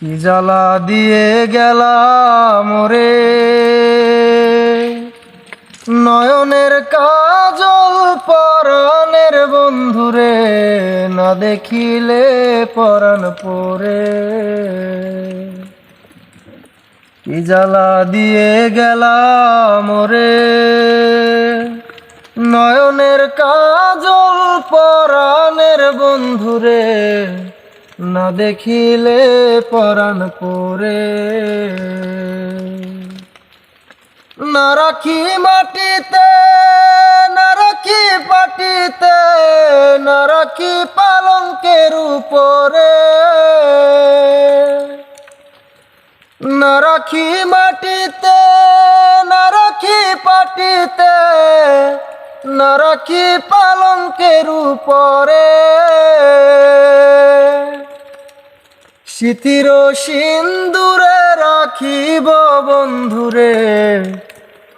কি জ্বালা দিয়ে গেলাম রে, নয়নের কাজল পরাণের বন্ধুরে, না দেখিলে পরাণ পরে। কি জ্বালা দিয়ে গেলাম রে, নয়নের কাজল পরাণের বন্ধুরে, না দেখিলে পরাণ পরে। না রাখি মাটিতে, না রাখি পাটিতে, না রাখি পালঙ্কের উপরে। না রাখি মাটিতে, না রাখি পাটিতে, না রাখি পালঙ্কের উপরে। স্মৃতির সিন্দুরে রাখিব বন্ধুরে,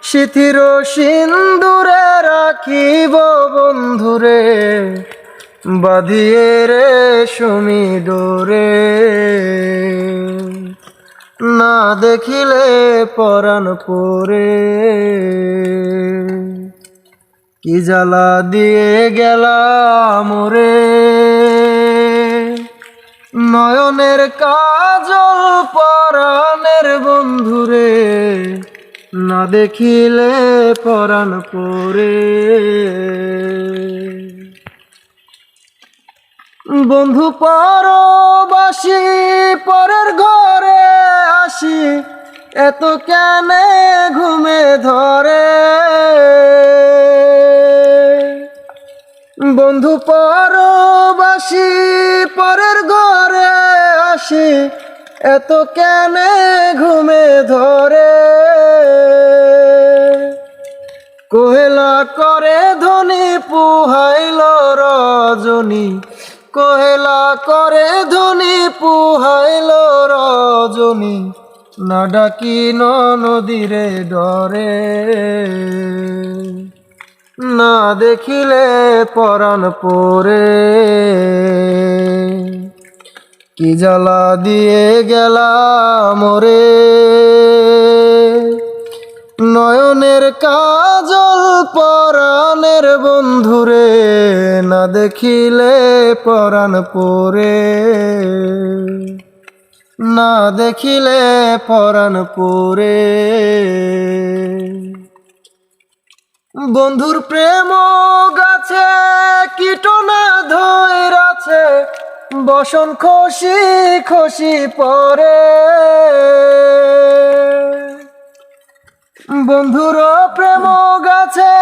স্মৃতির সিন্দুরে রাখিব বন্ধুরে, বাঁধিয়ে রেশমি ডোরে। না দেখিলে পরাণ পরে। কি জ্বালা দিয়ে গেলাম রে, নয়নের কাজল পরাণের বন্ধুরে, না দেখিলে পরাণ পরে। বন্ধু পরবাসী পরের ঘরে আসি, এত কেনে ঘুমে ধরে। বন্ধু পরবাসী পরের ঘরে আসি, এত কেনে ঘুমে ধরে। কোহেলা করে ধনী পুহাইল রজনী, কোহেলা করে ধনী পুহাইল রজনী, না ডাকি নদীরে ডরে। না দেখিলে পরাণ পরে। কি জ্বালা দিয়ে গেলাম রে, নয়নের কাজল পরাণের বন্ধুরে, না দেখিলে পরাণ পরে। না দেখিলে পরাণ পরে। বন্ধুর প্রেম গাছে কীটনা ধইরাছে, বসন খসি খসি পরে। বন্ধুর প্রেম গাছে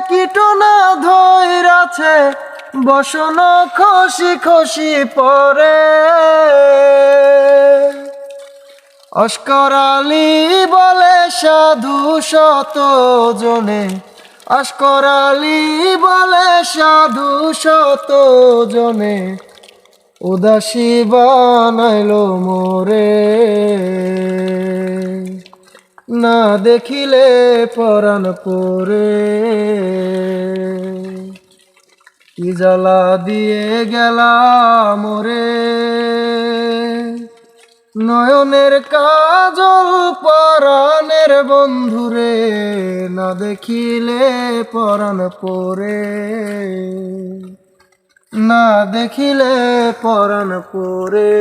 কীটনা ধইরাছে, বসন খসি খসি পরে। অস্করালি বলে সাধু শত জনে, অস্করালি বলে সাধু শত জনে, উদাসী বানাইল মোরে। না দেখিলে পরাণ পরে। কি জ্বালা দিয়ে গেলাম রে, নয়নের কাজল পরাণের বন্ধুরে, না দেখিলে পরাণ পরে। না দেখিলে পরাণ পরে।